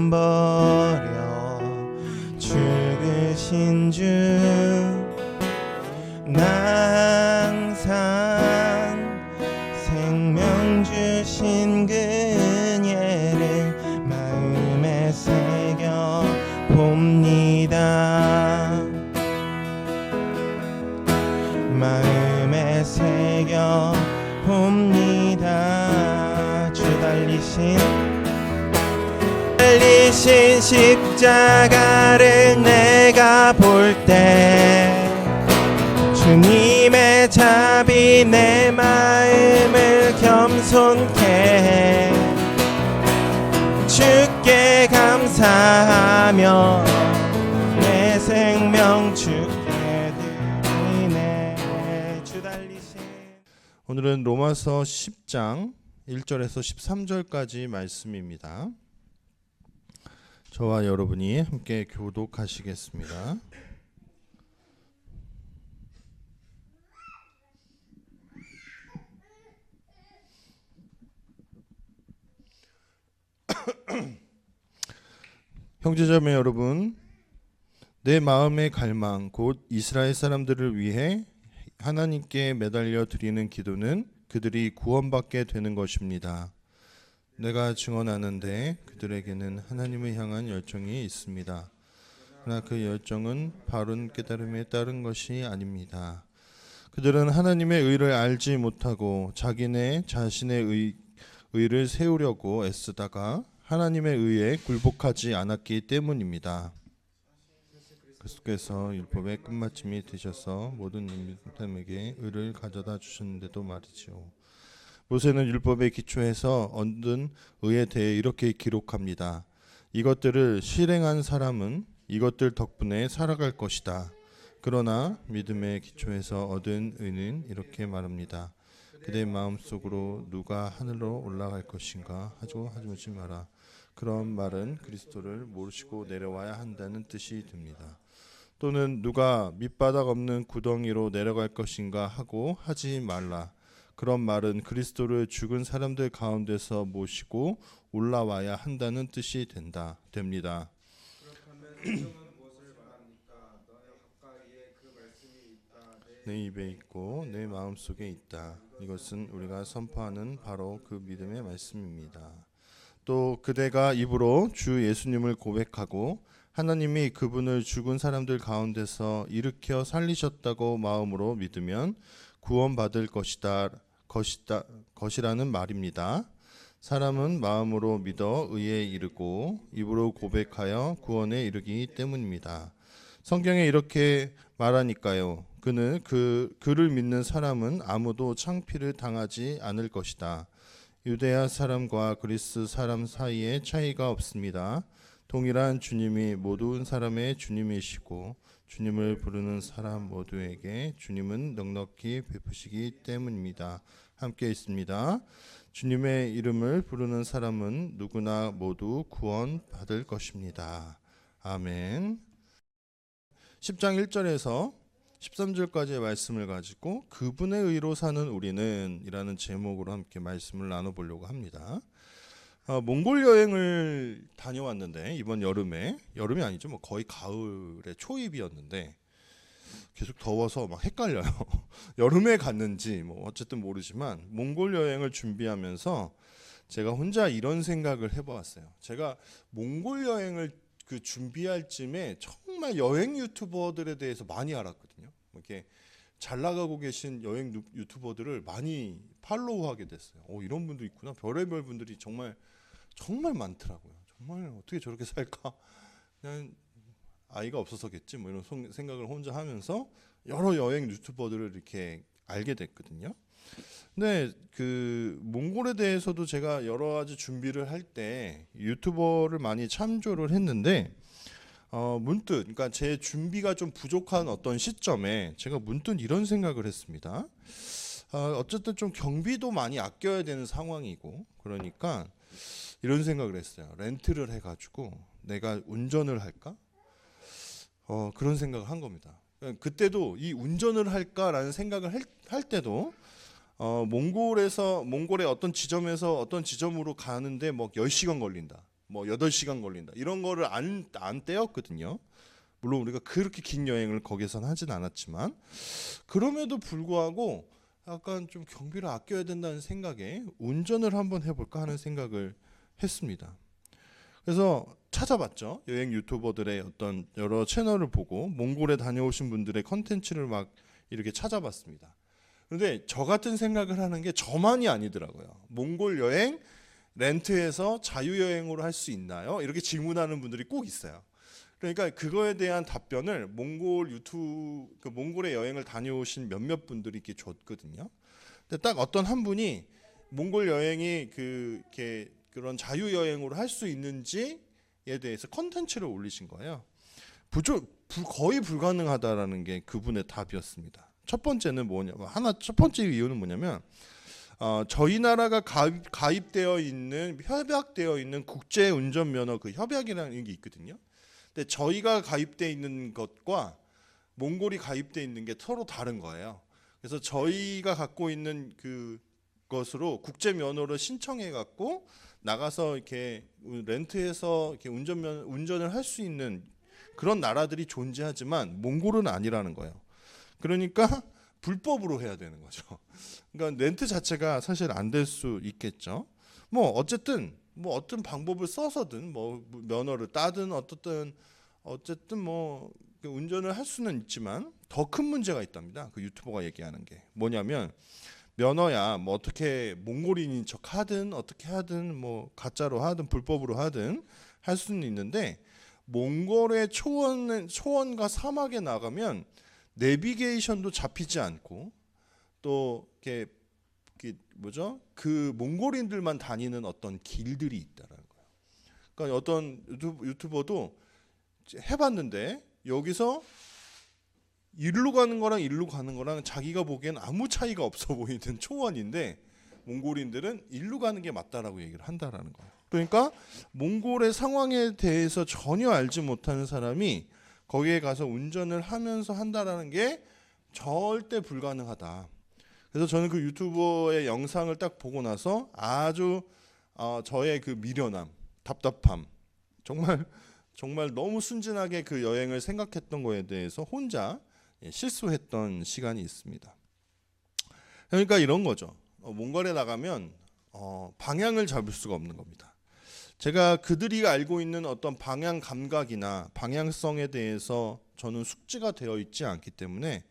버려 죽으신 주 항상 생명 주신 그녀를 마음에 새겨 봅니다. 마음에 새겨 봅니다. 주 달리신 십자가를 내가 볼 때 주님의 자비 내 마음을 겸손케 해 주께 감사하며 내 생명 주께 드리네. 주 달리신 오늘은 로마서 10장 1절에서 13절까지 말씀입니다. 저와 여러분이 함께 교독하시겠습니다. 형제자매 여러분, 내 마음의 갈망 곧 이스라엘 사람들을 위해 하나님께 매달려 드리는 기도는 그들이 구원받게 되는 것입니다. 내가 증언하는데 그들에게는 하나님을 향한 열정이 있습니다. 그러나 그 열정은 바른 깨달음에 따른 것이 아닙니다. 그들은 하나님의 의를 알지 못하고 자기네 자신의 의를 세우려고 애쓰다가 하나님의 의에 굴복하지 않았기 때문입니다. 그리스도께서 율법의 끝마침이 되셔서 모든 사람에게 의를 가져다 주셨는데도 말이죠. 모세는 율법의 기초에서 얻은 의에 대해 이렇게 기록합니다. 이것들을 실행한 사람은 이것들 덕분에 살아갈 것이다. 그러나 믿음의 기초에서 얻은 의는 이렇게 말합니다. 그대 마음속으로 누가 하늘로 올라갈 것인가 하지 마라. 그런 말은 그리스도를 모르시고 내려와야 한다는 뜻이 됩니다. 또는 누가 밑바닥 없는 구덩이로 내려갈 것인가 하고 하지 말라. 그런 말은 그리스도를 죽은 사람들 가운데서 모시고 올라와야 한다는 뜻이 됩니다. 내 입에 있고 내 마음속에 있다. 이것은 우리가 선포하는 바로 그 믿음의 말씀입니다. 또 그대가 입으로 주 예수님을 고백하고 하나님이 그분을 죽은 사람들 가운데서 일으켜 살리셨다고 마음으로 믿으면 구원받을 것이라는 말입니다. 사람은 마음으로 믿어 의에 이르고 입으로 고백하여 구원에 이르기 때문입니다. 성경에 이렇게 말하니까요. 그를 믿는 사람은 아무도 창피를 당하지 않을 것이다. 유대야 사람과 그리스 사람 사이에 차이가 없습니다. 동일한 주님이 모든 사람의 주님이시고 주님을 부르는 사람 모두에게 주님은 넉넉히 베푸시기 때문입니다. 함께 있습니다. 주님의 이름을 부르는 사람은 누구나 모두 구원받을 것입니다. 아멘. 10장 1절에서 13절까지의 말씀을 가지고 그분의 의로 사는 우리는 이라는 제목으로 함께 말씀을 나눠보려고 합니다. 몽골 여행을 다녀왔는데 이번 여름이 아니죠. 뭐 거의 가을에 초입이었는데 계속 더워서 막 헷갈려요. 여름에 갔는지 뭐 어쨌든 모르지만 몽골 여행을 준비하면서 제가 혼자 이런 생각을 해보았어요. 제가 몽골 여행을 준비할 쯤에 정말 여행 유튜버들에 대해서 많이 알았거든요. 이렇게 잘 나가고 계신 여행 유튜버들을 많이 팔로우하게 됐어요. 이런 분도 있구나. 별의별 분들이 정말 많더라고요. 정말 어떻게 저렇게 살까? 그냥 아이가 없어서겠지 뭐 이런 생각을 혼자 하면서 여러 여행 유튜버들을 이렇게 알게 됐거든요. 근데 그 몽골에 대해서도 제가 여러 가지 준비를 할 때 유튜버를 많이 참조를 했는데 문득 그러니까 제 준비가 좀 부족한 어떤 시점에 제가 문득 이런 생각을 했습니다. 어쨌든 좀 경비도 많이 아껴야 되는 상황이고 그러니까 이런 생각을 했어요. 렌트를 해가지고 내가 운전을 할까? 그런 생각을 한 겁니다. 그때도 이 운전을 할까라는 생각을 할 때도 몽골의 어떤 지점에서 어떤 지점으로 가는데 뭐 10시간 걸린다. 뭐 8시간 걸린다. 이런 거를 안 떼었거든요. 물론 우리가 그렇게 긴 여행을 거기선 하진 않았지만 그럼에도 불구하고 약간 좀 경비를 아껴야 된다는 생각에 운전을 한번 해볼까 하는 생각을 했습니다. 그래서 찾아봤죠. 여행 유튜버들의 어떤 여러 채널을 보고 몽골에 다녀오신 분들의 컨텐츠를 막 이렇게 찾아봤습니다. 그런데 저 같은 생각을 하는 게 저만이 아니더라고요. 몽골 여행 렌트해서 자유여행으로 할 수 있나요? 이렇게 질문하는 분들이 꼭 있어요. 그러니까 그거에 대한 답변을 몽골의 여행을 다녀오신 몇몇 분들이 이렇게 줬거든요. 근데 딱 어떤 한 분이 몽골 여행이 그런 자유 여행으로 할 수 있는지에 대해서 컨텐츠를 올리신 거예요. 거의 불가능하다라는 게 그분의 답이었습니다. 첫 번째는 첫 번째 이유는 뭐냐면 저희 나라가 가입되어 있는 협약되어 있는 국제 운전 면허 그 협약이라는 게 있거든요. 근데 저희가 가입돼 있는 것과 몽골이 가입돼 있는 게 서로 다른 거예요. 그래서 저희가 갖고 있는 그것으로 국제 면허를 신청해 갖고 나가서 이렇게 렌트해서 이렇게 운전을 할 수 있는 그런 나라들이 존재하지만 몽골은 아니라는 거예요. 그러니까 불법으로 해야 되는 거죠. 그러니까 렌트 자체가 사실 안 될 수 있겠죠. 뭐 어쨌든 어떤 방법을 써서든 뭐 면허를 따든 어쨌든 뭐 운전을 할 수는 있지만 더 큰 문제가 있답니다. 그 유튜버가 얘기하는 게 뭐냐면 면허야 뭐 어떻게 몽골인인 척 하든 어떻게 하든 뭐 가짜로 하든 불법으로 하든 할 수는 있는데 몽골의 초원과 사막에 나가면 내비게이션도 잡히지 않고 또 이렇게 뭐죠? 그 몽골인들만 다니는 어떤 길들이 있다라는 거예요. 그러니까 어떤 유튜버도 해봤는데 여기서 일로 가는 거랑 자기가 보기엔 아무 차이가 없어 보이는 초원인데 몽골인들은 일로 가는 게 맞다라고 얘기를 한다라는 거예요. 그러니까 몽골의 상황에 대해서 전혀 알지 못하는 사람이 거기에 가서 운전을 하면서 한다라는 게 절대 불가능하다. 그래서 저는 그 유튜버의 영상을 딱 보고 나서 아주 저의 그 미련함, 답답함, 정말 너무 순진하게 그 여행을 생각했던 거에 대해서 혼자 실수했던 시간이 있습니다. 그러니까 이런 거죠. 몽골에 나가면 방향을 잡을 수가 없는 겁니다. 제가 그들이 알고 있는 어떤 방향 감각이나 방향성에 대해서 저는 숙지가 되어 있지 않기 때문에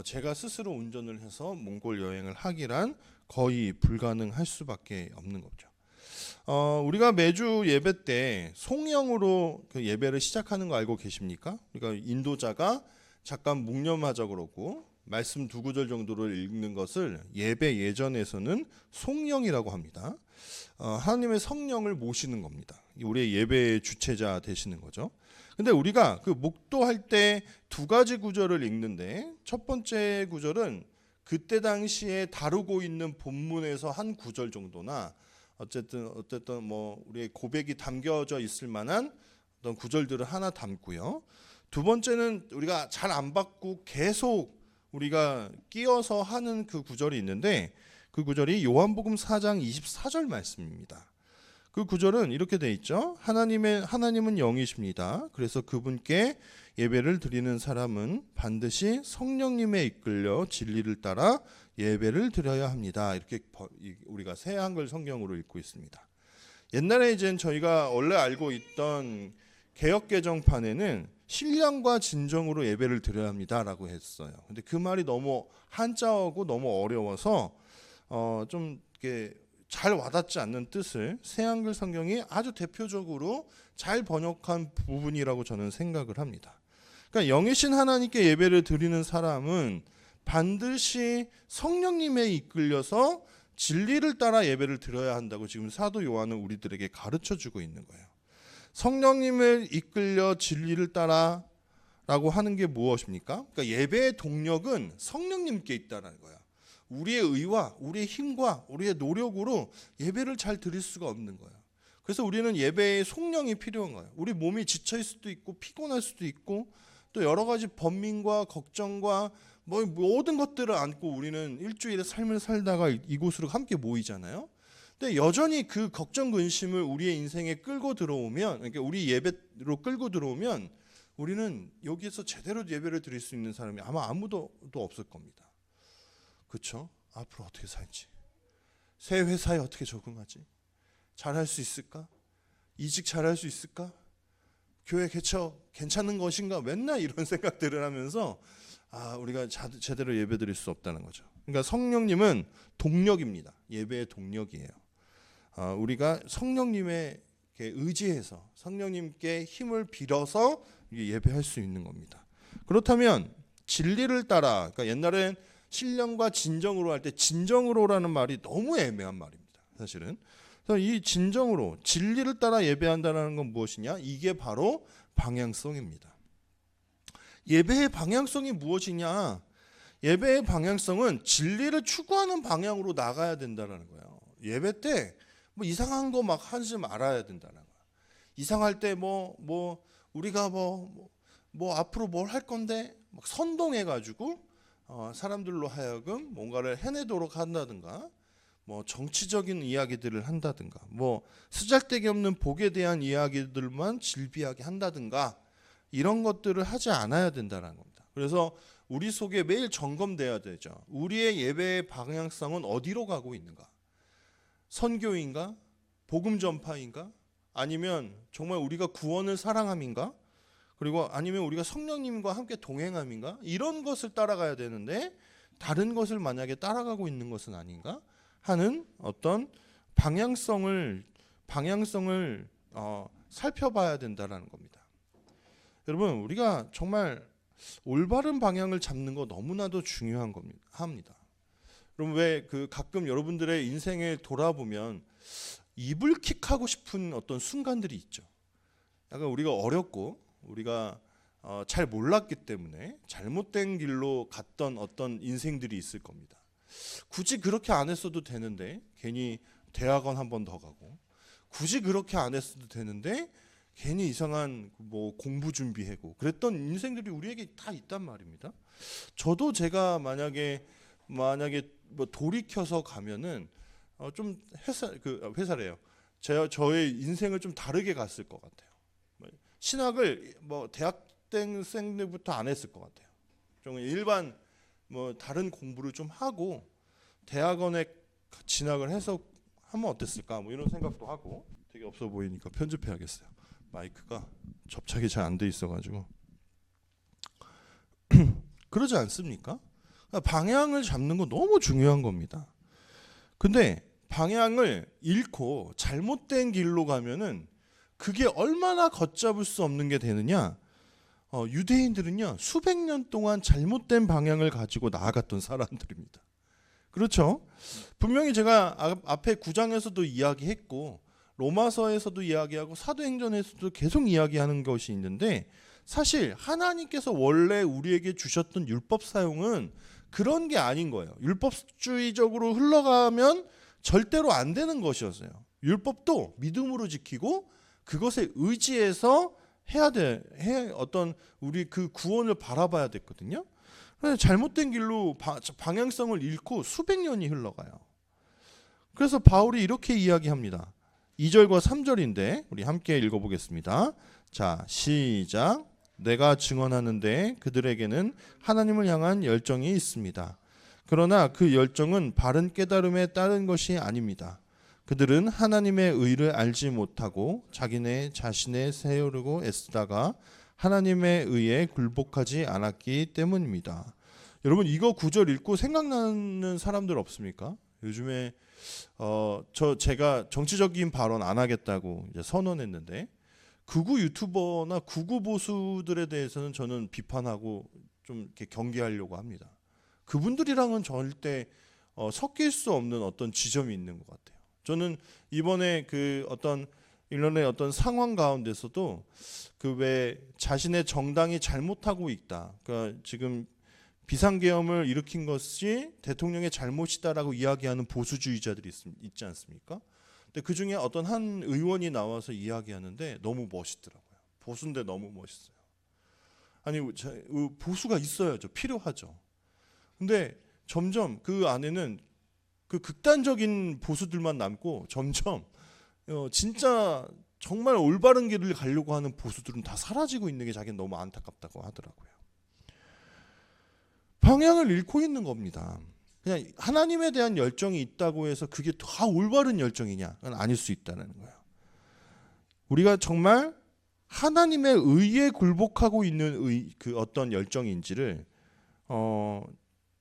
제가 스스로 운전을 해서 몽골 여행을 하기란 거의 불가능할 수밖에 없는 거죠. 우리가 매주 예배 때 송영으로 그 예배를 시작하는 거 알고 계십니까? 그러니까 인도자가 잠깐 묵념하자 그러고 말씀 2구절 정도를 읽는 것을 예배 예전에서는 송영이라고 합니다. 하나님의 성령을 모시는 겁니다. 우리의 예배의 주체자 되시는 거죠. 근데 우리가 그 목도할 때 2가지 구절을 읽는데 첫 번째 구절은 그때 당시에 다루고 있는 본문에서 한 구절 정도나 어쨌든 뭐 우리의 고백이 담겨져 있을 만한 어떤 구절들을 하나 담고요. 두 번째는 우리가 잘 안 받고 계속 우리가 끼어서 하는 그 구절이 있는데 그 구절이 요한복음 4장 24절 말씀입니다. 그 구절은 이렇게 돼 있죠. 하나님은 영이십니다. 그래서 그분께 예배를 드리는 사람은 반드시 성령님에 이끌려 진리를 따라 예배를 드려야 합니다. 이렇게 우리가 새 한글 성경으로 읽고 있습니다. 옛날에 이제 저희가 원래 알고 있던 개역 개정판에는 신령과 진정으로 예배를 드려야 합니다라고 했어요. 근데 그 말이 너무 한자어고 너무 어려워서 좀 이렇게 잘 와닿지 않는 뜻을 새 한글 성경이 아주 대표적으로 잘 번역한 부분이라고 저는 생각을 합니다. 그러니까 영이신 하나님께 예배를 드리는 사람은 반드시 성령님에 이끌려서 진리를 따라 예배를 드려야 한다고 지금 사도 요한은 우리들에게 가르쳐주고 있는 거예요. 성령님을 이끌려 진리를 따라라고 하는 게 무엇입니까? 그러니까 예배의 동력은 성령님께 있다는 거예요. 우리의 의와 우리의 힘과 우리의 노력으로 예배를 잘 드릴 수가 없는 거예요. 그래서 우리는 예배의 속량이 필요한 거예요. 우리 몸이 지칠 수도 있고 피곤할 수도 있고 또 여러 가지 번민과 걱정과 모든 것들을 안고 우리는 일주일의 삶을 살다가 이곳으로 함께 모이잖아요. 근데 여전히 그 걱정 근심을 우리의 인생에 끌고 들어오면, 그러니까 우리 예배로 끌고 들어오면 우리는 여기에서 제대로 예배를 드릴 수 있는 사람이 아마 아무도 없을 겁니다. 그렇죠? 앞으로 어떻게 살지? 새 회사에 어떻게 적응하지? 잘할 수 있을까? 이직 잘할 수 있을까? 교회 개척 괜찮은 것인가? 맨날 이런 생각들을 하면서 우리가 제대로 예배 드릴 수 없다는 거죠. 그러니까 성령님은 동력입니다. 예배의 동력이에요. 우리가 성령님의 의지해서 성령님께 힘을 빌어서 예배할 수 있는 겁니다. 그렇다면 진리를 따라, 그러니까 옛날엔 신령과 진정으로 할 때 진정으로라는 말이 너무 애매한 말입니다. 사실은. 그래서 이 진정으로 진리를 따라 예배한다는 건 무엇이냐? 이게 바로 방향성입니다. 예배의 방향성이 무엇이냐? 예배의 방향성은 진리를 추구하는 방향으로 나가야 된다는 거예요. 예배 때 뭐 이상한 거 막 하지 말아야 된다는 거예요. 이상할 때 우리가 앞으로 뭘 할 건데 막 선동해가지고 사람들로 하여금 뭔가를 해내도록 한다든가, 뭐 정치적인 이야기들을 한다든가, 뭐 쓰잘데기 없는 복에 대한 이야기들만 질비하게 한다든가, 이런 것들을 하지 않아야 된다는 겁니다. 그래서 우리 속에 매일 점검돼야 되죠. 우리의 예배의 방향성은 어디로 가고 있는가? 선교인가? 복음 전파인가? 아니면 정말 우리가 구원을 사랑함인가? 그리고 아니면 우리가 성령님과 함께 동행함인가? 이런 것을 따라가야 되는데 다른 것을 만약에 따라가고 있는 것은 아닌가 하는 어떤 방향성을 살펴봐야 된다는 겁니다. 여러분, 우리가 정말 올바른 방향을 잡는 거 너무나도 중요한 겁니다. 여러분, 왜 가끔 여러분들의 인생을 돌아보면 이불킥하고 싶은 어떤 순간들이 있죠. 약간 우리가 어렸고 우리가 잘 몰랐기 때문에 잘못된 길로 갔던 어떤 인생들이 있을 겁니다. 굳이 그렇게 안 했어도 되는데 괜히 대학원 한 번 더 가고, 굳이 그렇게 안 했어도 되는데 괜히 이상한 뭐 공부 준비하고 그랬던 인생들이 우리에게 다 있단 말입니다. 저도 제가 만약에 뭐 돌이켜서 가면은 좀 회사래요. 저의 인생을 좀 다르게 갔을 것 같아요. 신학을 뭐 대학생들부터 안 했을 것 같아요. 좀 일반 뭐 다른 공부를 좀 하고 대학원에 진학을 해서 하면 어땠을까? 뭐 이런 생각도 하고. 되게 없어 보이니까 편집해야겠어요. 마이크가 접착이 잘 안 돼 있어가지고. 그러지 않습니까? 방향을 잡는 거 너무 중요한 겁니다. 근데 방향을 잃고 잘못된 길로 가면은 그게 얼마나 걷잡을 수 없는 게 되느냐? 유대인들은요, 수백 년 동안 잘못된 방향을 가지고 나아갔던 사람들입니다. 그렇죠? 분명히 제가 앞에 9장에서도 이야기했고 로마서에서도 이야기하고 사도행전에서도 계속 이야기하는 것이 있는데, 사실 하나님께서 원래 우리에게 주셨던 율법 사용은 그런 게 아닌 거예요. 율법주의적으로 흘러가면 절대로 안 되는 것이었어요. 율법도 믿음으로 지키고 그것에 의지해서 어떤 우리 그 구원을 바라봐야 됐거든요. 그래서 잘못된 길로 방향성을 잃고 수백 년이 흘러가요. 그래서 바울이 이렇게 이야기합니다. 2절과 3절인데 우리 함께 읽어보겠습니다. 자, 시작. 내가 증언하는데 그들에게는 하나님을 향한 열정이 있습니다. 그러나 그 열정은 바른 깨달음에 따른 것이 아닙니다. 그들은 하나님의 의를 알지 못하고 자기네 자신에 세우려고 애쓰다가 하나님의 의에 굴복하지 않았기 때문입니다. 여러분, 이거 9절 읽고 생각나는 사람들 없습니까? 요즘에 제가 정치적인 발언 안 하겠다고 이제 선언했는데, 극우 유튜버나 극우 보수들에 대해서는 저는 비판하고 좀 이렇게 경계하려고 합니다. 그분들이랑은 절대 섞일 수 없는 어떤 지점이 있는 것 같아요. 저는 이번에 어떤 일련의 어떤 상황 가운데서도 왜 자신의 정당이 잘못하고 있다, 그러니까 지금 비상계엄을 일으킨 것이 대통령의 잘못이다라고 이야기하는 보수주의자들이 있지 않습니까? 근데 그 중에 어떤 한 의원이 나와서 이야기하는데 너무 멋있더라고요. 보수인데 너무 멋있어요. 아니, 보수가 있어야죠. 필요하죠. 근데 점점 그 안에는 그 극단적인 보수들만 남고 점점 진짜 정말 올바른 길을 가려고 하는 보수들은 다 사라지고 있는 게 자기는 너무 안타깝다고 하더라고요. 방향을 잃고 있는 겁니다. 그냥 하나님에 대한 열정이 있다고 해서 그게 다 올바른 열정이냐? 그건 아닐 수 있다는 거예요. 우리가 정말 하나님의 의에 굴복하고 있는 그 어떤 열정인지를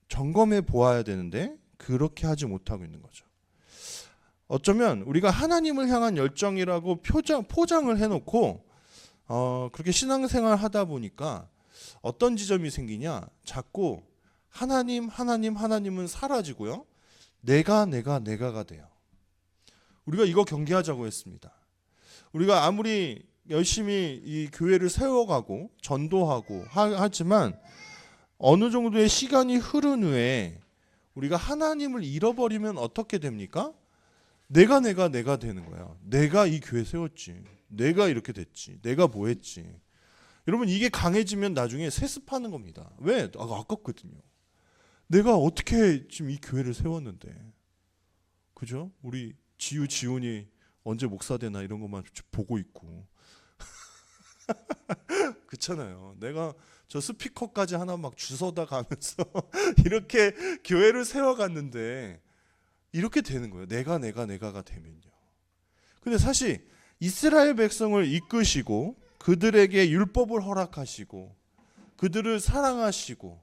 점검해 보아야 되는데 그렇게 하지 못하고 있는 거죠. 어쩌면 우리가 하나님을 향한 열정이라고 포장을 해놓고 그렇게 신앙생활 하다 보니까 어떤 지점이 생기냐? 자꾸 하나님은 사라지고요. 내가가 돼요. 우리가 이거 경계하자고 했습니다. 우리가 아무리 열심히 이 교회를 세워가고 전도하고 하지만 어느 정도의 시간이 흐른 후에 우리가 하나님을 잃어버리면 어떻게 됩니까? 내가 되는 거야. 내가 이 교회 세웠지. 내가 이렇게 됐지. 내가 뭐 했지. 여러분 이게 강해지면 나중에 세습하는 겁니다. 왜? 아깝거든요. 내가 어떻게 지금 이 교회를 세웠는데. 그죠? 우리 지훈이 언제 목사 되나 이런 것만 보고 있고. 그렇잖아요. 내가 저 스피커까지 하나 막 주워다 가면서 이렇게 교회를 세워갔는데 이렇게 되는 거예요. 내가가 되면요. 근데 사실 이스라엘 백성을 이끄시고 그들에게 율법을 허락하시고 그들을 사랑하시고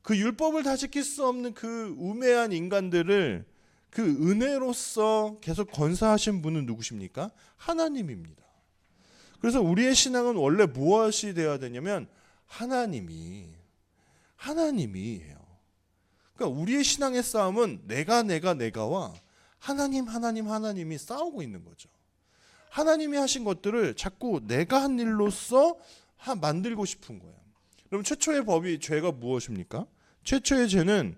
그 율법을 다 지킬 수 없는 그 우매한 인간들을 그 은혜로서 계속 건사하신 분은 누구십니까? 하나님입니다. 그래서 우리의 신앙은 원래 무엇이 되어야 되냐면 하나님이에요. 그러니까 우리의 신앙의 싸움은 내가와 하나님이 싸우고 있는 거죠. 하나님이 하신 것들을 자꾸 내가 한 일로서 만들고 싶은 거예요. 그럼 최초의 죄가 무엇입니까? 최초의 죄는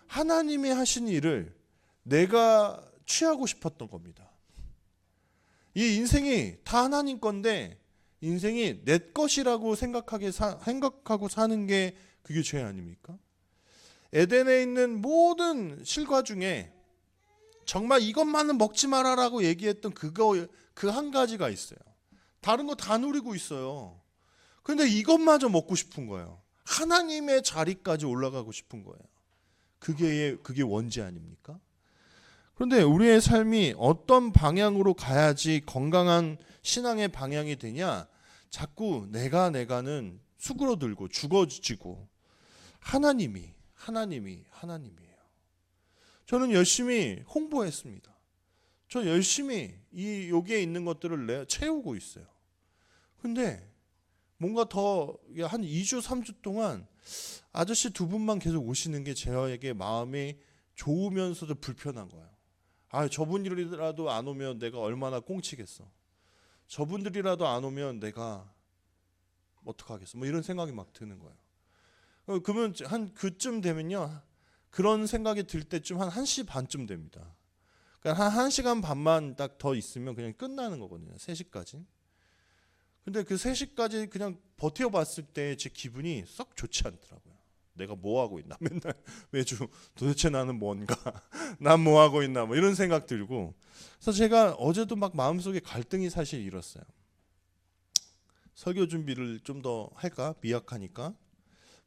하나님이 하신 일을 내가 취하고 싶었던 겁니다. 이 인생이 다 하나님 건데 인생이 내 것이라고 생각하고 사는 게 그게 죄 아닙니까? 에덴에 있는 모든 실과 중에 정말 이것만은 먹지 말아라고 얘기했던 그 한 가지가 있어요. 다른 거 다 누리고 있어요. 근데 이것마저 먹고 싶은 거예요. 하나님의 자리까지 올라가고 싶은 거예요. 그게 원죄 아닙니까? 그런데 우리의 삶이 어떤 방향으로 가야지 건강한 신앙의 방향이 되냐? 자꾸 내가는 수그러들고 죽어지고 하나님이에요. 저는 열심히 홍보했습니다. 저 열심히 여기에 있는 것들을 채우고 있어요. 근데 뭔가 더 한 2주 3주 동안 아저씨 두 분만 계속 오시는 게 저에게 마음이 좋으면서도 불편한 거예요. 저분들이라도 안 오면 내가 얼마나 꽁치겠어. 저분들이라도 안 오면 내가 어떡하겠어. 뭐 이런 생각이 막 드는 거예요. 그러면 한 그쯤 되면요. 그런 생각이 들 때쯤 한 1시 반쯤 됩니다. 그러니까 한 1시간 반만 딱 더 있으면 그냥 끝나는 거거든요. 3시까지. 근데 그 3시까지 그냥 버텨봤을 때 제 기분이 썩 좋지 않더라고요. 내가 뭐 하고 있나? 맨날 매주 도대체 나는 뭔가? 난 뭐 하고 있나? 뭐 이런 생각 들고. 그래서 제가 어제도 막 마음속에 갈등이 사실 일었어요. 설교 준비를 좀 더 할까? 미약하니까.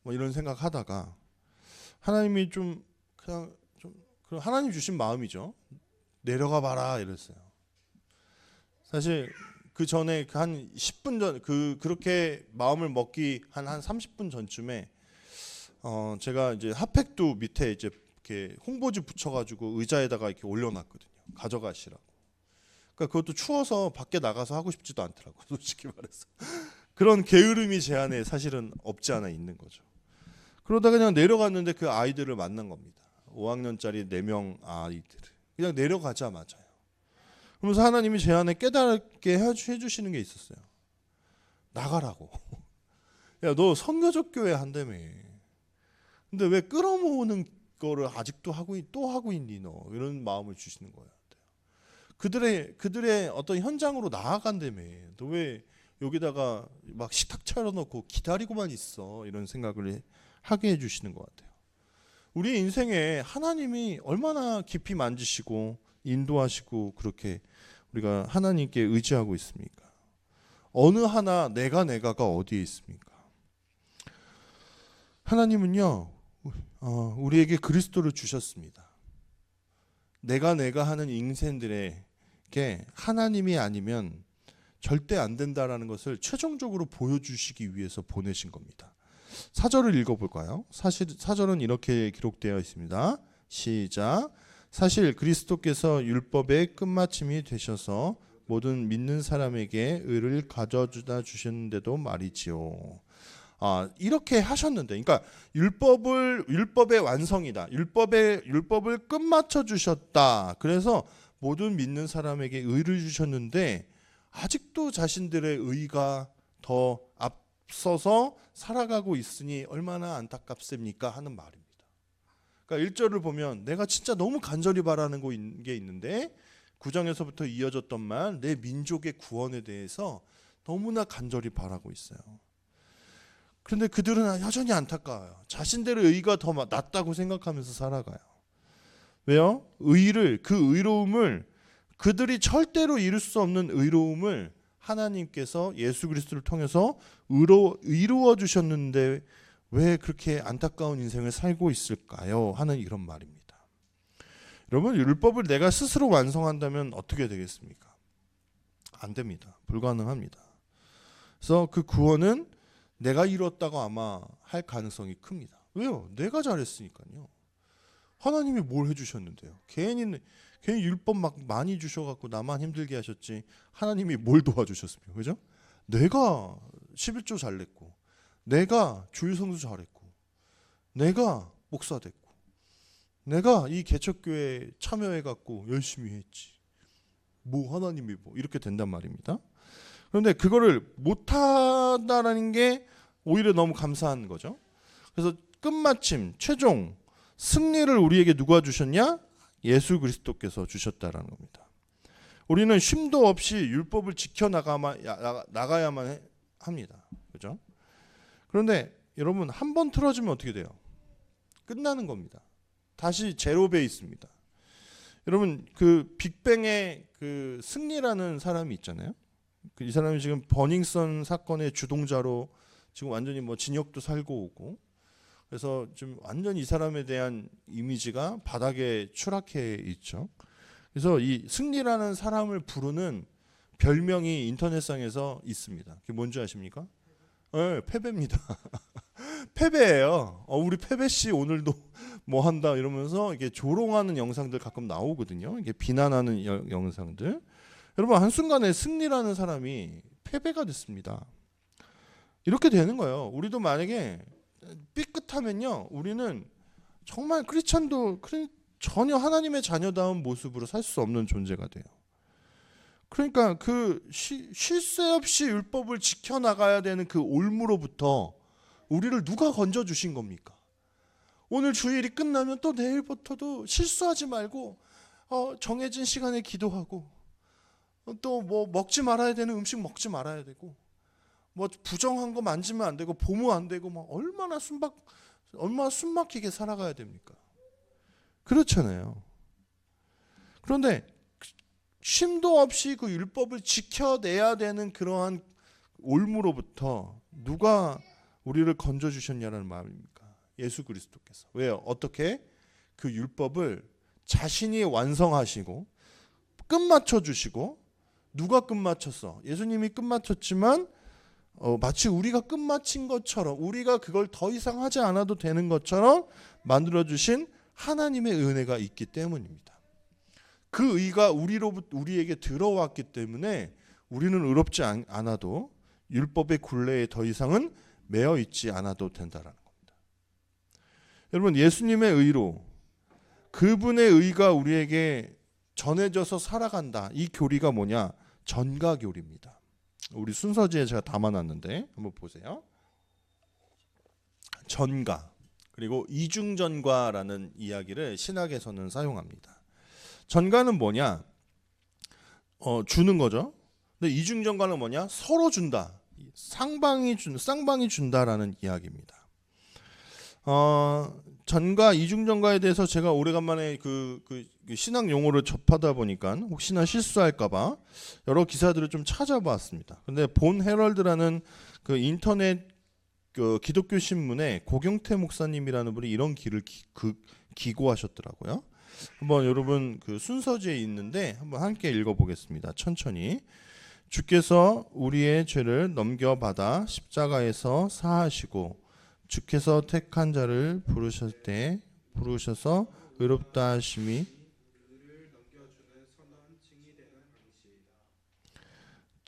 뭐 이런 생각 하다가 하나님이 그냥 하나님 주신 마음이죠. 내려가 봐라 이랬어요. 사실 그 전에 한 10분 전 그렇게 마음을 먹기 한 30분 전쯤에 제가 이제 핫팩도 밑에 이제 이렇게 홍보지 붙여가지고 의자에다가 이렇게 올려놨거든요. 가져가시라고. 그러니까 그것도 추워서 밖에 나가서 하고 싶지도 않더라고요. 솔직히 말해서. 그런 게으름이 제 안에 사실은 없지 않아 있는 거죠. 그러다 그냥 내려갔는데 그 아이들을 만난 겁니다. 5학년짜리 4명 아이들을. 그냥 내려가자마자요. 그러면서 하나님이 제 안에 깨닫게 해주시는 게 있었어요. 나가라고. 야, 너 선교적 교회 한다며. 근데 왜 끌어모으는 거를 아직도 하고 있니 너. 이런 마음을 주시는 거예요. 그들의 어떤 현장으로 나아간다며. 너 왜 여기다가 막 식탁 차려놓고 기다리고만 있어. 이런 생각을 하게 해주시는 것 같아요. 우리 인생에 하나님이 얼마나 깊이 만지시고 인도하시고 그렇게 우리가 하나님께 의지하고 있습니까? 어느 하나 내가가 어디에 있습니까? 하나님은요, 우리에게 그리스도를 주셨습니다. 내가 하는 인생들에게 하나님이 아니면 절대 안 된다라는 것을 최종적으로 보여주시기 위해서 보내신 겁니다. 사절을 읽어볼까요? 사절은 이렇게 기록되어 있습니다. 시작. 사실 그리스도께서 율법의 끝마침이 되셔서 모든 믿는 사람에게 의를 가져다 주셨는데도 말이지요. 이렇게 하셨는데, 그러니까 율법의 완성이다. 율법을 끝마쳐 주셨다. 그래서 모든 믿는 사람에게 의를 주셨는데 아직도 자신들의 의가 더 앞서서 살아가고 있으니 얼마나 안타깝습니까? 하는 말입니다. 그러니까 1절을 보면 내가 진짜 너무 간절히 바라는 게 있는데 9장에서부터 이어졌던 말, 내 민족의 구원에 대해서 너무나 간절히 바라고 있어요. 그런데 그들은 여전히 안타까워요. 자신들의 의가 더 낫다고 생각하면서 살아가요. 왜요? 그 의로움을, 그들이 절대로 이룰 수 없는 의로움을 하나님께서 예수 그리스도를 통해서 이루어 주셨는데 왜 그렇게 안타까운 인생을 살고 있을까요? 하는 이런 말입니다. 여러분, 율법을 내가 스스로 완성한다면 어떻게 되겠습니까? 안 됩니다. 불가능합니다. 그래서 그 구원은 내가 이뤘다고 아마 할 가능성이 큽니다. 왜요? 내가 잘했으니까요. 하나님이 뭘 해주셨는데요? 괜히 율법 막 많이 주셔갖고 나만 힘들게 하셨지 하나님이 뭘 도와주셨습니까? 그죠? 내가 11조 잘 냈고, 내가 주일성수 잘했고, 내가 목사 됐고, 내가 이 개척교회에 참여해갖고 열심히 했지. 하나님이 이렇게 된단 말입니다. 그런데 그거를 못하다라는 게 오히려 너무 감사한 거죠. 그래서 끝마침, 최종 승리를 우리에게 누가 주셨냐? 예수 그리스도께서 주셨다라는 겁니다. 우리는 쉼도 없이 율법을 나가야만 합니다. 그죠? 그런데 여러분, 한 번 틀어지면 어떻게 돼요? 끝나는 겁니다. 다시 제로 베이스입니다. 여러분, 그 빅뱅의 그 승리라는 사람이 있잖아요. 이 사람이 지금 버닝썬 사건의 주동자로 지금 완전히 진역도 살고 오고, 그래서 좀 완전히 이 사람에 대한 이미지가 바닥에 추락해 있죠. 그래서 이 승리라는 사람을 부르는 별명이 인터넷상에서 있습니다. 그게 뭔지 아십니까? 네, 패배입니다. 패배예요. 우리 패배 씨 오늘도 뭐 한다 이러면서 이게 조롱하는 영상들 가끔 나오거든요. 이게 비난하는 영상들. 여러분, 한순간에 승리라는 사람이 패배가 됐습니다. 이렇게 되는 거예요. 우리도 만약에 삐끗하면요, 우리는 정말 크리스찬도 전혀 하나님의 자녀다운 모습으로 살 수 없는 존재가 돼요. 그러니까 그 쉴 새 없이 율법을 지켜나가야 되는 그 올무로부터 우리를 누가 건져주신 겁니까? 오늘 주일이 끝나면 또 내일부터도 실수하지 말고 정해진 시간에 기도하고, 또 먹지 말아야 되는 음식 먹지 말아야 되고, 부정한 거 만지면 안 되고, 보면 안 되고, 얼마나 숨막히게 살아가야 됩니까? 그렇잖아요. 그런데 쉼도 없이 그 율법을 지켜내야 되는 그러한 올무로부터 누가 우리를 건져주셨냐는 말입니까? 예수 그리스도께서. 왜요? 어떻게? 그 율법을 자신이 완성하시고 끝마쳐 주시고. 누가 끝마쳤어? 예수님이 끝마쳤지만 마치 우리가 끝마친 것처럼, 우리가 그걸 더 이상 하지 않아도 되는 것처럼 만들어주신 하나님의 은혜가 있기 때문입니다. 그 의가 우리에게 들어왔기 때문에 우리는 의롭지 않아도 율법의 굴레에 더 이상은 매여 있지 않아도 된다라는 겁니다. 여러분, 예수님의 의로, 그분의 의가 우리에게 전해져서 살아간다. 이 교리가 뭐냐? 전가교리입니다. 우리 순서지에 제가 담아놨는데 한번 보세요. 전가, 그리고 이중전가라는 이야기를 신학에서는 사용합니다. 전가는 뭐냐? 주는 거죠. 근데 이중전가는 뭐냐? 서로 준다. 쌍방이 준다라는 이야기입니다. 전가, 이중전가에 대해서 제가 오래간만에 그 신학 용어를 접하다 보니까 혹시나 실수할까봐 여러 기사들을 좀 찾아봤습니다. 근데 본 헤럴드라는 그 인터넷 그 기독교 신문에 고경태 목사님이라는 분이 이런 기를 기고하셨더라고요. 한번 여러분 그 순서지에 있는데 한번 함께 읽어보겠습니다. 천천히. 주께서 우리의 죄를 넘겨받아 십자가에서 사하시고 주께서 택한 자를 부르셔서 의롭다 하심이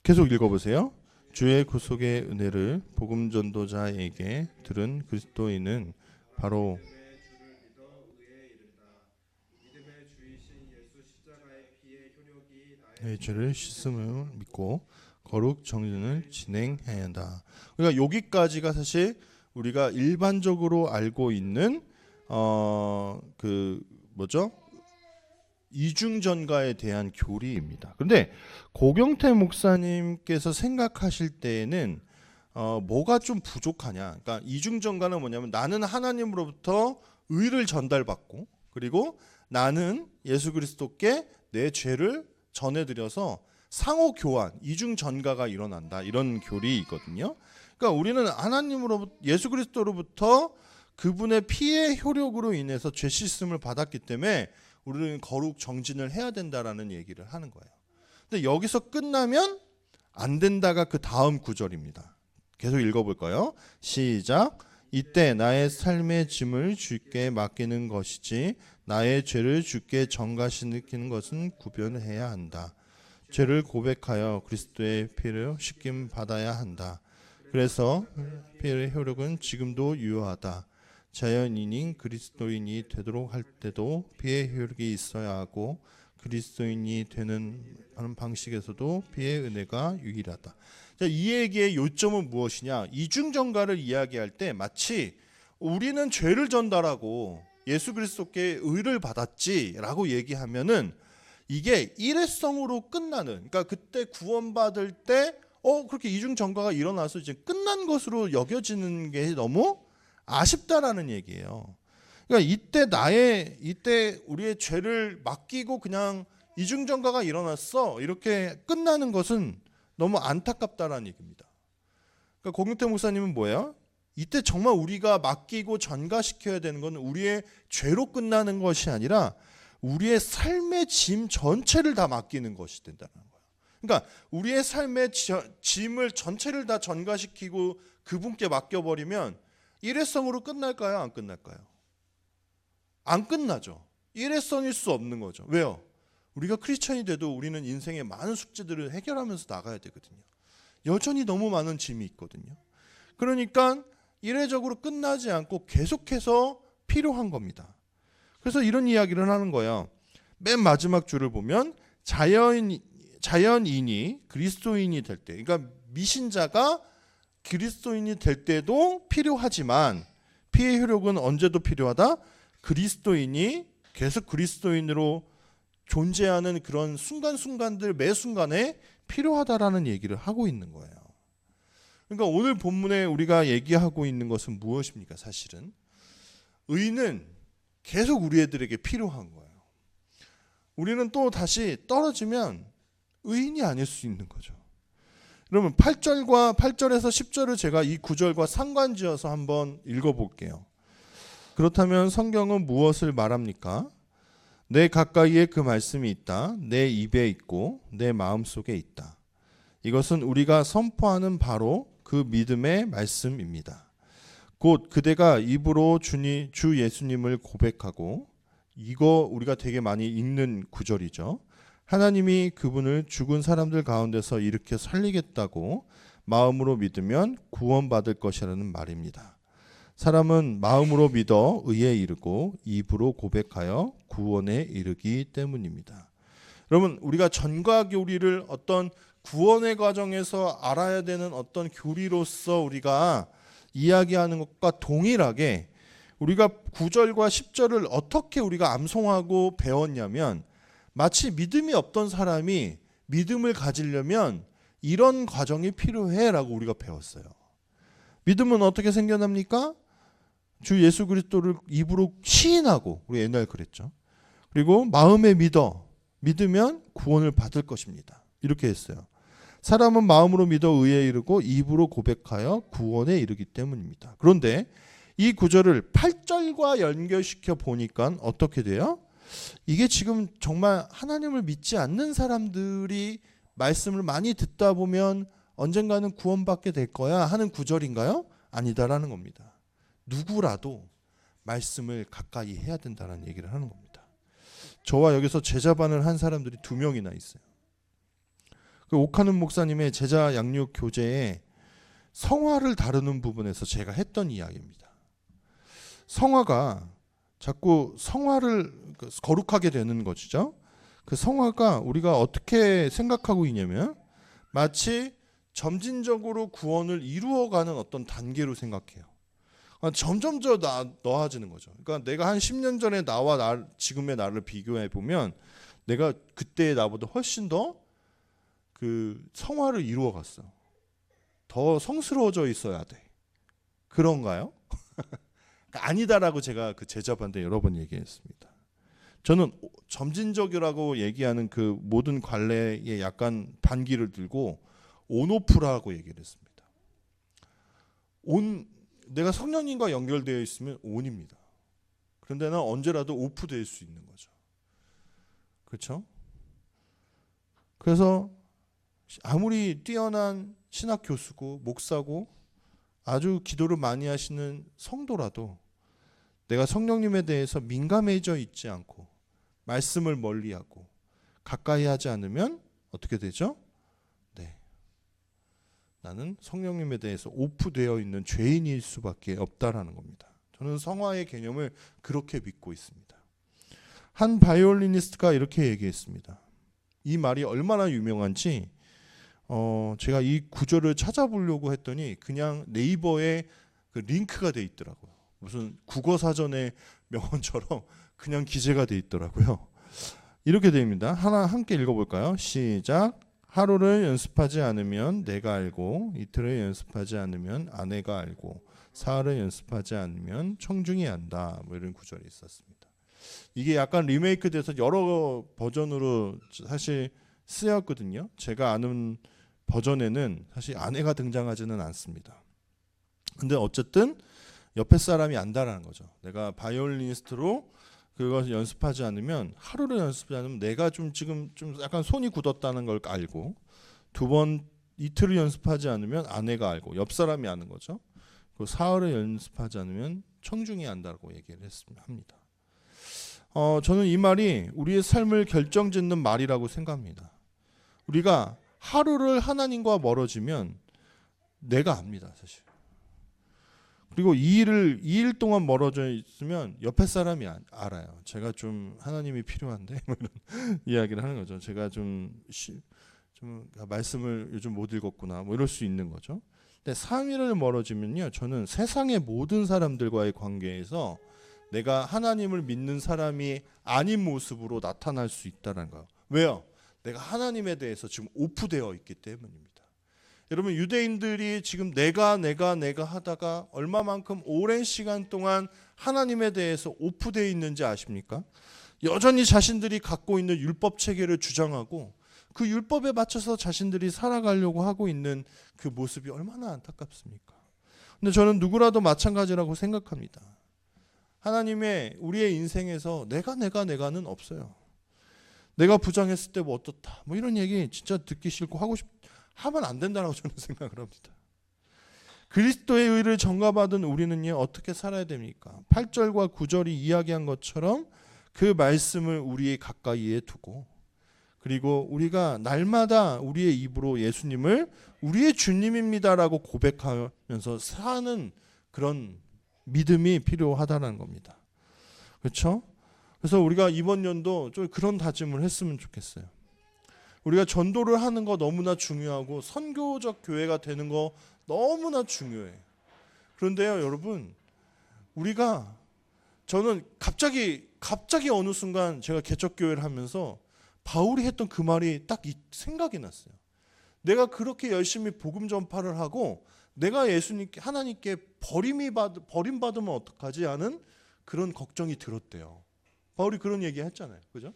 계속 읽어보세요. 주의 구속의 은혜를 복음 전도자에게 들은 그리스도인은 바로 내 죄를 씻음을 믿고 거룩 정진을 진행해야 한다. 그러니까 여기까지가 사실 우리가 일반적으로 알고 있는 그 뭐죠? 이중전가에 대한 교리입니다. 그런데 고경태 목사님께서 생각하실 때에는 뭐가 좀 부족하냐? 그러니까 이중전가는 뭐냐면 나는 하나님으로부터 의를 전달받고 그리고 나는 예수 그리스도께 내 죄를 전해드려서 상호 교환, 이중 전가가 일어난다. 이런 교리이거든요. 그러니까 우리는 하나님으로부터 예수 그리스도로부터 그분의 피의 효력으로 인해서 죄 씻음을 받았기 때문에 우리는 거룩 정진을 해야 된다라는 얘기를 하는 거예요. 근데 여기서 끝나면 안 된다가 그 다음 구절입니다. 계속 읽어볼까요? 시작. 이때 나의 삶의 짐을 주께 맡기는 것이지 나의 죄를 주께 전가시키는 것은 구별해야 한다. 죄를 고백하여 그리스도의 피를 씻김 받아야 한다. 그래서 피의 효력은 지금도 유효하다. 자연인인 그리스도인이 되도록 할 때도 피의 효력이 있어야 하고 그리스도인이 되는 방식에서도 피의 은혜가 유일하다. 자, 이 얘기의 요점은 무엇이냐? 이중전가를 이야기할 때 마치 우리는 죄를 전달하고 예수 그리스도께 의를 받았지라고 얘기하면은 이게 일회성으로 끝나는, 그러니까 그때 구원받을 때 그렇게 이중전가가 일어나서 이제 끝난 것으로 여겨지는 게 너무 아쉽다라는 얘기예요. 그러니까 이때 우리의 죄를 맡기고 그냥 이중전가가 일어났어 이렇게 끝나는 것은 너무 안타깝다라는 얘기입니다. 그러니까 고경태 목사님은 뭐예요? 이때 정말 우리가 맡기고 전가시켜야 되는 건 우리의 죄로 끝나는 것이 아니라 우리의 삶의 짐 전체를 다 맡기는 것이 된다는 거예요. 그러니까 우리의 삶의 짐을 전체를 다 전가시키고 그분께 맡겨버리면 일회성으로 끝날까요? 안 끝날까요? 안 끝나죠. 일회성일 수 없는 거죠. 왜요? 우리가 크리스천이 돼도 우리는 인생의 많은 숙제들을 해결하면서 나가야 되거든요. 여전히 너무 많은 짐이 있거든요. 그러니까 이례적으로 끝나지 않고 계속해서 필요한 겁니다. 그래서 이런 이야기를 하는 거예요. 맨 마지막 줄을 보면 자연인이 그리스도인이 될 때, 그러니까 미신자가 그리스도인이 될 때도 필요하지만 피의 효력은 언제도 필요하다? 그리스도인이 계속 그리스도인으로 존재하는 그런 순간순간들 매 순간에 필요하다라는 얘기를 하고 있는 거예요. 그러니까 오늘 본문에 우리가 얘기하고 있는 것은 무엇입니까? 사실은 의는 계속 우리들에게 필요한 거예요. 우리는 또 다시 떨어지면 의인이 아닐 수 있는 거죠. 그러면 8절에서 10절을 제가 이 구절과 상관지어서 한번 읽어볼게요. 그렇다면 성경은 무엇을 말합니까? 내 가까이에 그 말씀이 있다. 내 입에 있고 내 마음속에 있다. 이것은 우리가 선포하는 바로 그 믿음의 말씀입니다. 곧 그대가 입으로 주 예수님을 고백하고, 이거 우리가 되게 많이 읽는 구절이죠. 하나님이 그분을 죽은 사람들 가운데서 일으켜 살리겠다고 마음으로 믿으면 구원받을 것이라는 말입니다. 사람은 마음으로 믿어 의에 이르고 입으로 고백하여 구원에 이르기 때문입니다. 여러분, 우리가 전과 교리를 어떤 구원의 과정에서 알아야 되는 어떤 교리로서 우리가 이야기하는 것과 동일하게 우리가 9절과 10절을 어떻게 우리가 암송하고 배웠냐면, 마치 믿음이 없던 사람이 믿음을 가지려면 이런 과정이 필요해 라고 우리가 배웠어요. 믿음은 어떻게 생겨납니까? 주 예수 그리스도를 입으로 시인하고, 우리 옛날 그랬죠. 그리고 마음에 믿으면 구원을 받을 것입니다. 이렇게 했어요. 사람은 마음으로 믿어 의에 이르고 입으로 고백하여 구원에 이르기 때문입니다. 그런데 이 구절을 8절과 연결시켜 보니까 어떻게 돼요? 이게 지금 정말 하나님을 믿지 않는 사람들이 말씀을 많이 듣다 보면 언젠가는 구원받게 될 거야 하는 구절인가요? 아니다라는 겁니다. 누구라도 말씀을 가까이 해야 된다는 얘기를 하는 겁니다. 저와 여기서 제자반을 한 사람들이 2명이나 있어요. 그 오카는 목사님의 제자 양육 교재에 성화를 다루는 부분에서 제가 했던 이야기입니다. 성화가 자꾸 성화를 거룩하게 되는 것이죠. 그 성화가 우리가 어떻게 생각하고 있냐면 마치 점진적으로 구원을 이루어가는 어떤 단계로 생각해요. 점점 더 나아지는 거죠. 그러니까 내가 한 10년 전에 나와 지금의 나를 비교해 보면 내가 그때의 나보다 훨씬 더 그 성화를 이루어갔어. 더 성스러워져 있어야 돼. 그런가요? 아니다라고 제가 그 제자반한테 여러 번 얘기했습니다. 저는 점진적이라고 얘기하는 그 모든 관례에 약간 반기를 들고 온오프라고 얘기를 했습니다. 내가 성령님과 연결되어 있으면 온입니다. 그런데 난 언제라도 오프될 수 있는 거죠. 그렇죠? 그래서 아무리 뛰어난 신학 교수고 목사고 아주 기도를 많이 하시는 성도라도 내가 성령님에 대해서 민감해져 있지 않고 말씀을 멀리하고 가까이 하지 않으면 어떻게 되죠? 네, 나는 성령님에 대해서 오프되어 있는 죄인일 수밖에 없다라는 겁니다. 저는 성화의 개념을 그렇게 믿고 있습니다. 한 바이올리니스트가 이렇게 얘기했습니다. 이 말이 얼마나 유명한지 제가 이 구절을 찾아보려고 했더니 그냥 네이버에 그 링크가 돼 있더라고요. 무슨 국어사전의 명언처럼 그냥 기재가 돼 있더라고요. 이렇게 됩니다. 함께 읽어볼까요? 시작. 하루를 연습하지 않으면 내가 알고, 이틀을 연습하지 않으면 아내가 알고, 사흘을 연습하지 않으면 청중이 안다. 뭐 이런 구절이 있었습니다. 이게 약간 리메이크돼서 여러 버전으로 사실 쓰였거든요. 제가 아는 버전에는 사실 아내가 등장하지는 않습니다. 근데 어쨌든 옆에 사람이 안다라는 거죠. 내가 바이올리니스트로 그것을 연습하지 않으면, 하루를 연습하지 않으면 내가 지금 약간 손이 굳었다는 걸 알고, 2번 이틀을 연습하지 않으면 아내가 알고, 옆 사람이 아는 거죠. 그 사흘을 연습하지 않으면 청중이 안다고 얘기를 합니다. 저는 이 말이 우리의 삶을 결정짓는 말이라고 생각합니다. 우리가 하루를 하나님과 멀어지면 내가 압니다, 사실. 그리고 2일 동안 멀어져 있으면 옆에 사람이 알아요. 제가 좀 하나님이 필요한데 뭐 이런 이야기를 하는 거죠. 제가 좀 말씀을 요즘 못 읽었구나 뭐 이럴 수 있는 거죠. 근데 3일을 멀어지면요, 저는 세상의 모든 사람들과의 관계에서 내가 하나님을 믿는 사람이 아닌 모습으로 나타날 수 있다는 거예요. 왜요? 내가 하나님에 대해서 지금 오프되어 있기 때문입니다. 여러분, 유대인들이 지금 내가 하다가 얼마만큼 오랜 시간 동안 하나님에 대해서 오프되어 있는지 아십니까? 여전히 자신들이 갖고 있는 율법 체계를 주장하고 그 율법에 맞춰서 자신들이 살아가려고 하고 있는 그 모습이 얼마나 안타깝습니까? 근데 저는 누구라도 마찬가지라고 생각합니다. 하나님의 우리의 인생에서 내가는 없어요. 내가 부정했을 때 뭐 어떻다 뭐 이런 얘기 진짜 듣기 싫고 하면 안 된다고 저는 생각을 합니다. 그리스도의 의를 전가받은 우리는요, 어떻게 살아야 됩니까? 8절과 9절이 이야기한 것처럼 그 말씀을 우리의 가까이에 두고, 그리고 우리가 날마다 우리의 입으로 예수님을 우리의 주님입니다라고 고백하면서 사는 그런 믿음이 필요하다는 겁니다. 그렇죠? 그래서 우리가 이번 연도 좀 그런 다짐을 했으면 좋겠어요. 우리가 전도를 하는 거 너무나 중요하고 선교적 교회가 되는 거 너무나 중요해. 그런데요, 여러분, 저는 갑자기 어느 순간 제가 개척교회를 하면서 바울이 했던 그 말이 딱 생각이 났어요. 내가 그렇게 열심히 복음 전파를 하고 내가 하나님께 버림받으면 어떡하지 하는 그런 걱정이 들었대요. 바울이 그런 얘기 했잖아요. 그죠?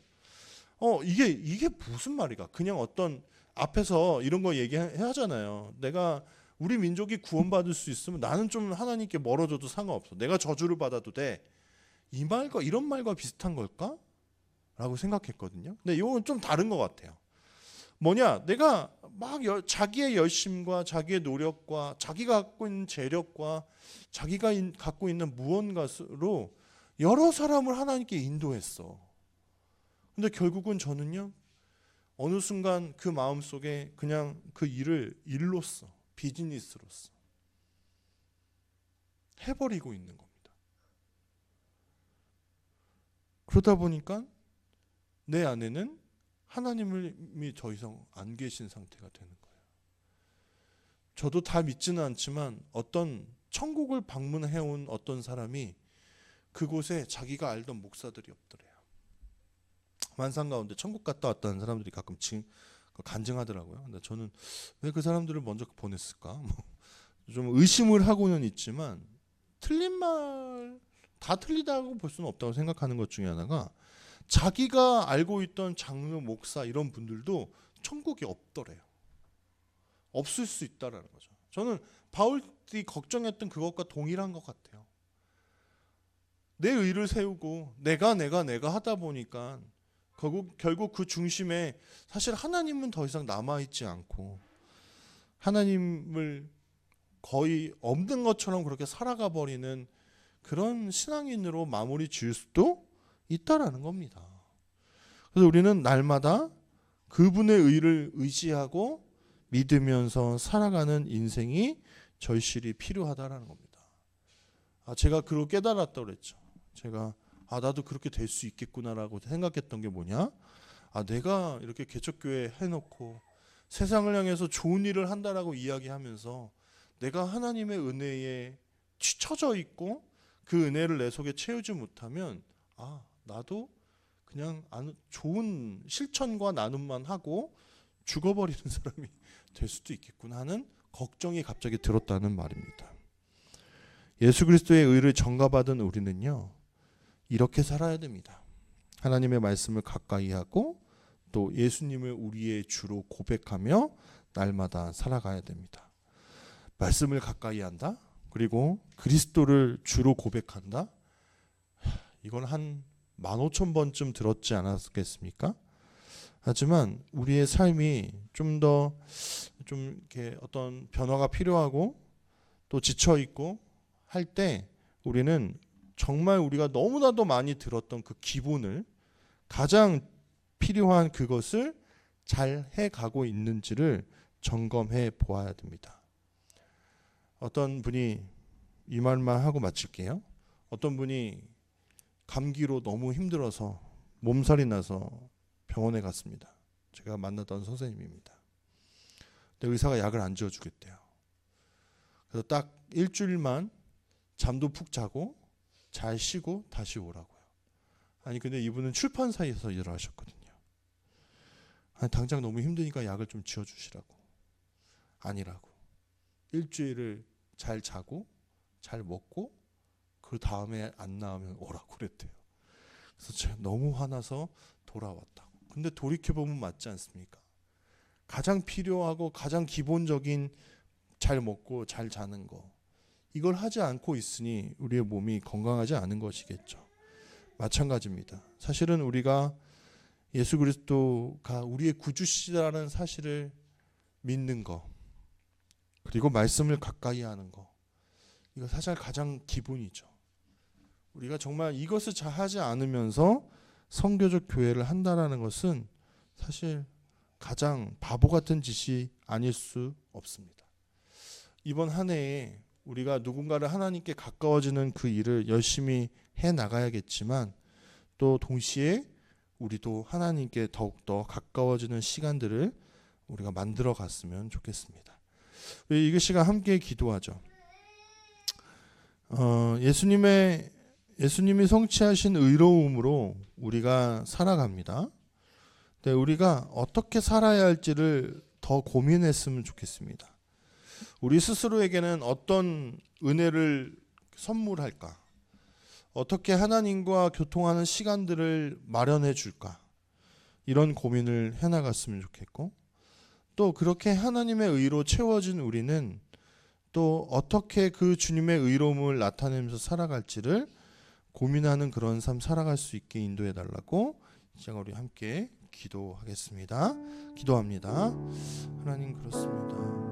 이게 무슨 말이가? 그냥 어떤 앞에서 이런 거 얘기하잖아요. 우리 민족이 구원받을 수 있으면 나는 좀 하나님께 멀어져도 상관없어. 내가 저주를 받아도 돼. 이 말과 이런 말과 비슷한 걸까? 라고 생각했거든요. 근데 이건 좀 다른 것 같아요. 뭐냐? 내가 막 자기의 열심과 자기의 노력과 자기가 갖고 있는 재력과 자기가 갖고 있는 무언가로 여러 사람을 하나님께 인도했어. 근데 결국은 저는요, 어느 순간 그 마음속에 그냥 그 일을 일로써, 비즈니스로서 해버리고 있는 겁니다. 그러다 보니까 내 안에는 하나님이 더 이상 안 계신 상태가 되는 거예요. 저도 다 믿지는 않지만 어떤 천국을 방문해온 어떤 사람이 그곳에 자기가 알던 목사들이 없더래요. 만상 가운데 천국 갔다 왔다는 사람들이 가끔 간증하더라고요. 근데 저는 왜 그 사람들을 먼저 보냈을까? 좀 의심을 하고는 있지만 틀린 말 다 틀리다고 볼 수는 없다고 생각하는 것 중에 하나가 자기가 알고 있던 장로, 목사 이런 분들도 천국이 없더래요. 없을 수 있다라는 거죠. 저는 바울이 걱정했던 그것과 동일한 것 같아요. 내 의를 세우고 내가 하다 보니까 결국 그 중심에 사실 하나님은 더 이상 남아있지 않고 하나님을 거의 없는 것처럼 그렇게 살아가 버리는 그런 신앙인으로 마무리 지을 수도 있다라는 겁니다. 그래서 우리는 날마다 그분의 의를 의지하고 믿으면서 살아가는 인생이 절실히 필요하다라는 겁니다. 제가 그걸 깨달았다고 그랬죠. 제가 나도 그렇게 될 수 있겠구나라고 생각했던 게 뭐냐? 내가 이렇게 개척교회 해놓고 세상을 향해서 좋은 일을 한다라고 이야기하면서 내가 하나님의 은혜에 치쳐져 있고 그 은혜를 내 속에 채우지 못하면 나도 그냥 좋은 실천과 나눔만 하고 죽어버리는 사람이 될 수도 있겠구나 하는 걱정이 갑자기 들었다는 말입니다. 예수 그리스도의 의를 전가받은 우리는요, 이렇게 살아야 됩니다. 하나님의 말씀을 가까이 하고 또 예수님을 우리의 주로 고백하며 날마다 살아가야 됩니다. 말씀을 가까이 한다. 그리고 그리스도를 주로 고백한다. 이건 한 15,000번쯤 들었지 않았겠습니까? 하지만 우리의 삶이 좀 이렇게 어떤 변화가 필요하고 또 지쳐 있고 할 때 우리는 정말 우리가 너무나도 많이 들었던 그 기본을 가장 필요한 그것을 잘 해가고 있는지를 점검해 보아야 됩니다. 어떤 분이 이 말만 하고 마칠게요. 어떤 분이 감기로 너무 힘들어서 몸살이 나서 병원에 갔습니다. 제가 만나던 선생님입니다. 근데 의사가 약을 안 지어주겠대요. 그래서 딱 일주일만 잠도 푹 자고 잘 쉬고 다시 오라고요. 근데 이분은 출판사에서 일을 하셨거든요. 당장 너무 힘드니까 약을 좀 지어주시라고. 아니라고. 일주일을 잘 자고 잘 먹고 그 다음에 안 나오면 오라고 그랬대요. 그래서 제가 너무 화나서 돌아왔다고. 근데 돌이켜보면 맞지 않습니까? 가장 필요하고 가장 기본적인 잘 먹고 잘 자는 거, 이걸 하지 않고 있으니 우리의 몸이 건강하지 않은 것이겠죠. 마찬가지입니다. 사실은 우리가 예수 그리스도가 우리의 구주시라는 사실을 믿는 거, 그리고 말씀을 가까이 하는 거, 이거 사실 가장 기본이죠. 우리가 정말 이것을 잘 하지 않으면서 선교적 교회를 한다라는 것은 사실 가장 바보 같은 짓이 아닐 수 없습니다. 이번 한 해에 우리가 누군가를 하나님께 가까워지는 그 일을 열심히 해 나가야겠지만 또 동시에 우리도 하나님께 더욱더 가까워지는 시간들을 우리가 만들어 갔으면 좋겠습니다. 우리 이 시간 함께 기도하죠. 예수님이 성취하신 의로움으로 우리가 살아갑니다. 근데 우리가 어떻게 살아야 할지를 더 고민했으면 좋겠습니다. 우리 스스로에게는 어떤 은혜를 선물할까? 어떻게 하나님과 교통하는 시간들을 마련해 줄까? 이런 고민을 해나갔으면 좋겠고, 또 그렇게 하나님의 의로 채워진 우리는 또 어떻게 그 주님의 의로움을 나타내면서 살아갈지를 고민하는 그런 삶 살아갈 수 있게 인도해 달라고 이제 우리 함께 기도하겠습니다. 기도합니다. 하나님, 그렇습니다.